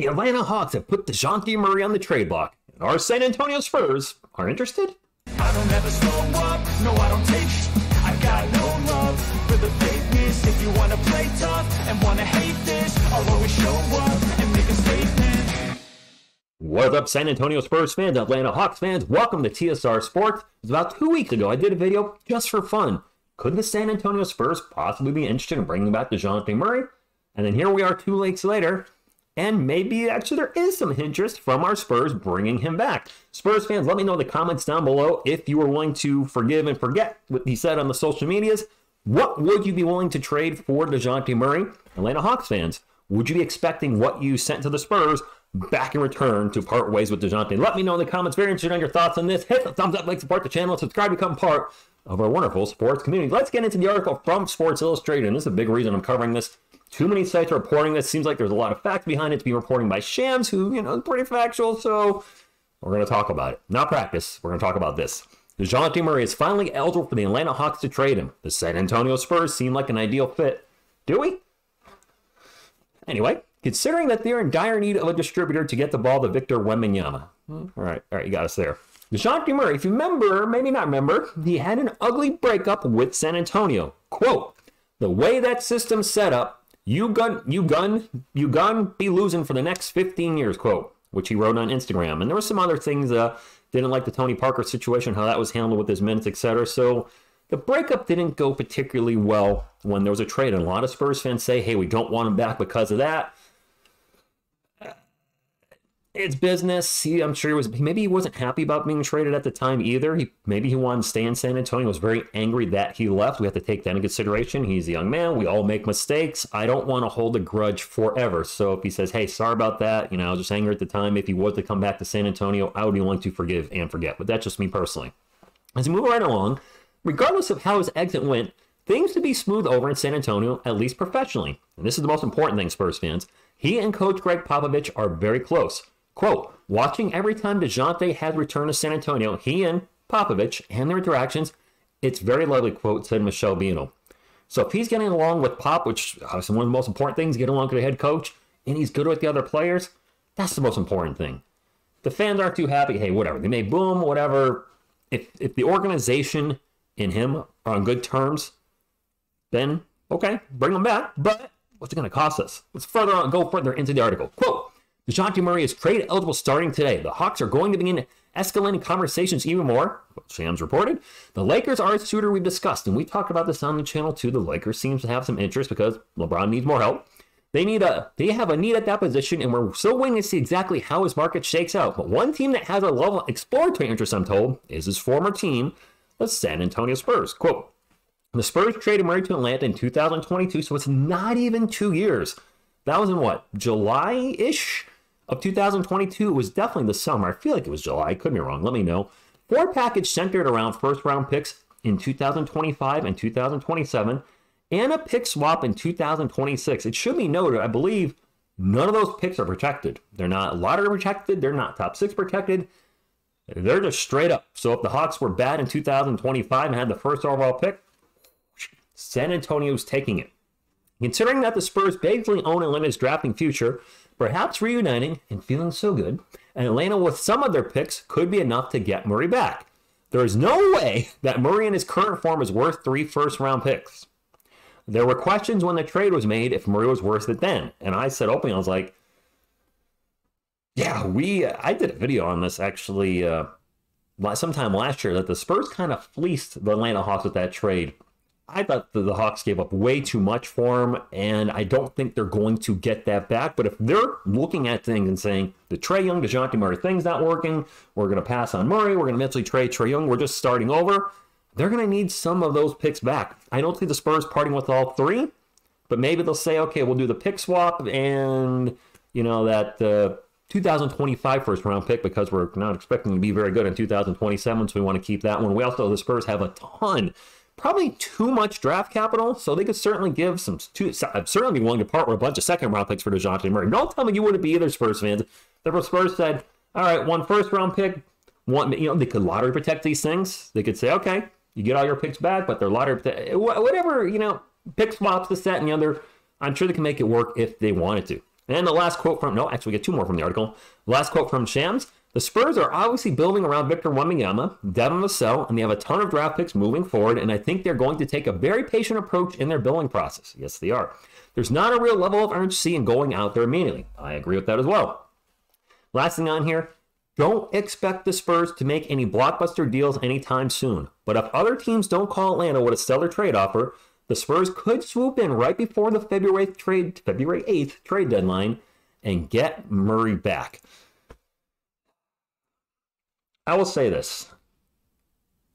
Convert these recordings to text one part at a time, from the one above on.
The Atlanta Hawks have put Dejounte Murray on the trade block, and our San Antonio Spurs are interested. I don't ever slow up, no I don't take I got no love for the fakeness. If you wanna play tough and wanna hate this, I'll always show up and make a statement. What's up, San Antonio Spurs fans, Atlanta Hawks fans? Welcome to TSR Sports. It was about 2 weeks ago I did a video just for fun. Could the San Antonio Spurs possibly be interested in bringing back Dejounte Murray? And then here we are 2 weeks later, and maybe actually there is some interest from our Spurs bringing him back. Spurs fans, let me know in the comments down below if you were willing to forgive and forget what he said on the social medias. What would you be willing to trade for Dejounte Murray? Atlanta Hawks fans, would you be expecting what you sent to the Spurs back in return to part ways with Dejounte? Let me know in the comments. Very interested on your thoughts on this. Hit the thumbs up, like, support the channel, subscribe, become part of our wonderful sports community. Let's get into the article from Sports Illustrated, and this is a big reason I'm covering this. Too many sites are reporting this. Seems like there's a lot of facts behind it to be reporting by Shams, who, is pretty factual, so we're going to talk about it. Not practice. We're going to talk about this. Dejounte Murray is finally eligible for the Atlanta Hawks to trade him. The San Antonio Spurs seem like an ideal fit. Do we? Anyway, considering that they're in dire need of a distributor to get the ball to Victor Wembanyama. All right, you got us there. Dejounte Murray, if you remember, maybe not remember, he had an ugly breakup with San Antonio. Quote, the way that system's set up, you gun, be losing for the next 15 years, quote, which he wrote on Instagram. And there were some other things, didn't like the Tony Parker situation, how that was handled with his minutes, etc. So the breakup didn't go particularly well when there was a trade. And a lot of Spurs fans say, hey, we don't want him back because of that. It's business. I'm sure maybe he wasn't happy about being traded at the time either. Maybe he wanted to stay in San Antonio. He was very angry that he left. We have to take that into consideration. He's a young man. We all make mistakes. I don't want to hold a grudge forever. So if he says, hey, sorry about that, I was just angry at the time. If he was to come back to San Antonio, I would be willing to forgive and forget. But that's just me personally. As we move right along, regardless of how his exit went, things to be smooth over in San Antonio, at least professionally. And this is the most important thing, Spurs fans. He and Coach Greg Popovich are very close. Quote, watching every time Dejounte has returned to San Antonio, he and Popovich and their interactions, it's very lovely, quote, said Michelle Beano. So if he's getting along with Pop, which is one of the most important things, get along with the head coach, and he's good with the other players, that's the most important thing. The fans aren't too happy, hey, whatever. They may boom, whatever. If the organization and him are on good terms, then, okay, bring them back. But what's it going to cost us? Let's go further into the article. Quote, Dejounte Murray is trade eligible starting today. The Hawks are going to begin escalating conversations even more. Shams reported. The Lakers are a suitor we've discussed, and we talked about this on the channel too. The Lakers seems to have some interest because LeBron needs more help. They have a need at that position, and we're still waiting to see exactly how his market shakes out. But one team that has a level of exploratory interest, I'm told, is his former team, the San Antonio Spurs. Quote, the Spurs traded Murray to Atlanta in 2022, so it's not even 2 years. That was in what, July-ish? Of 2022, it was definitely the summer. I feel like it was July. Could be wrong. Let me know. 4 package centered around first-round picks in 2025 and 2027, and a pick swap in 2026. It should be noted, I believe, none of those picks are protected. They're not lottery protected. They're not top 6 protected. They're just straight up. So if the Hawks were bad in 2025 and had the first overall pick, San Antonio's taking it. Considering that the Spurs basically own Atlanta's drafting future, perhaps reuniting and feeling so good, and Atlanta with some of their picks could be enough to get Murray back. There is no way that Murray in his current form is worth 3 first-round picks. There were questions when the trade was made if Murray was worth it then. And I said openly, I was like, yeah, I did a video on this actually sometime last year that the Spurs kind of fleeced the Atlanta Hawks with that trade. I thought the Hawks gave up way too much for him, and I don't think they're going to get that back. But if they're looking at things and saying, the Trae Young, Dejounte Murray thing's not working, we're going to pass on Murray, we're going to eventually trade Trae Young, we're just starting over, they're going to need some of those picks back. I don't see the Spurs parting with all 3, but maybe they'll say, okay, we'll do the pick swap and, that 2025 first-round pick because we're not expecting to be very good in 2027, so we want to keep that one. We also, the Spurs have a ton, probably too much draft capital, so they could certainly give I'd certainly be willing to part with a bunch of second-round picks for Dejounte Murray. Don't tell me you wouldn't be either, Spurs fans. The Spurs said, all right, 1 first-round pick, they could lottery protect these things. They could say, okay, you get all your picks back, but they're lottery whatever, pick swaps, this, that, and the other. I'm sure they can make it work if they wanted to. And the last quote from, no, actually we get two more from the article. The last quote from Shams: the Spurs are obviously building around Victor Wembanyama, Devin Vassell, and they have a ton of draft picks moving forward, and I think they're going to take a very patient approach in their building process. Yes, they are. There's not a real level of urgency in going out there immediately. I agree with that as well. Last thing on here, don't expect the Spurs to make any blockbuster deals anytime soon. But if other teams don't call Atlanta with a stellar trade offer, the Spurs could swoop in right before the February 8th trade deadline and get Murray back. I will say this.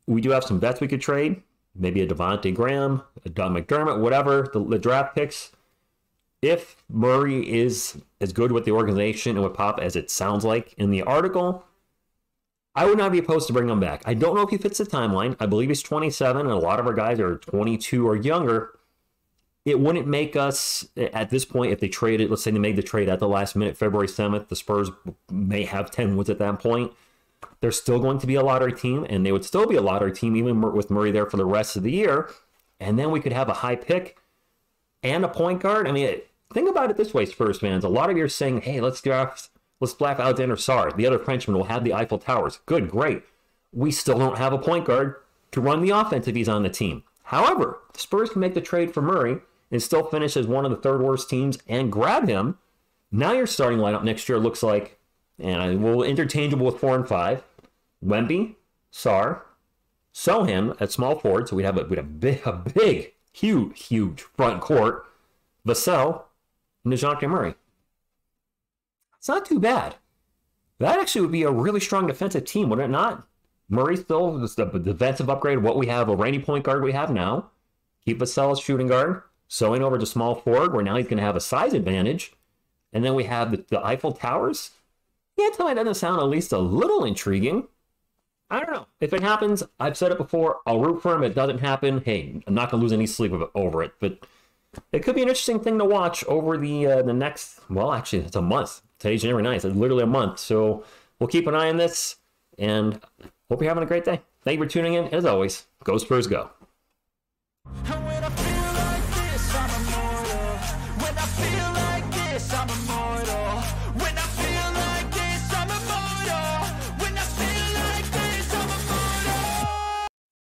We do have some vets we could trade. Maybe a Devontae Graham, a Don McDermott, whatever, the draft picks. If Murray is as good with the organization and with Pop as it sounds like in the article, I would not be opposed to bringing him back. I don't know if he fits the timeline. I believe he's 27, and a lot of our guys are 22 or younger. It wouldn't make us, at this point, if they traded, let's say they made the trade at the last minute, February 7th, the Spurs may have 10 wins at that point. They're still going to be a lottery team, and they would still be a lottery team even with Murray there for the rest of the year. And then we could have a high pick and a point guard. I mean, think about it this way, Spurs fans. A lot of you are saying, hey, let's draft Alexander Sarr. The other Frenchman will have the Eiffel Towers. Good, great. We still don't have a point guard to run the offense if he's on the team. However, the Spurs can make the trade for Murray and still finish as one of the third worst teams and grab him. Now your starting lineup next year looks like, and we'll interchangeable with 4 and 5, Wemby, Sarr, Sohan at small forward, so we'd have a big, huge front court, Vassell, and Dejounte Murray. It's not too bad. That actually would be a really strong defensive team, would it not? Murray still is the defensive upgrade of what we have, a rainy point guard we have now. Keep Vassell as shooting guard. Sewing over to small forward, where now he's going to have a size advantage. And then we have the Eiffel Towers. Yeah, tell me that doesn't sound at least a little intriguing. I don't know. If it happens, I've said it before, I'll root for him. If it doesn't happen, hey, I'm not going to lose any sleep over it. But it could be an interesting thing to watch over the next, well, actually, it's a month. Today's January 9th. It's literally a month. So we'll keep an eye on this, and hope you're having a great day. Thank you for tuning in. As always, go Spurs, go.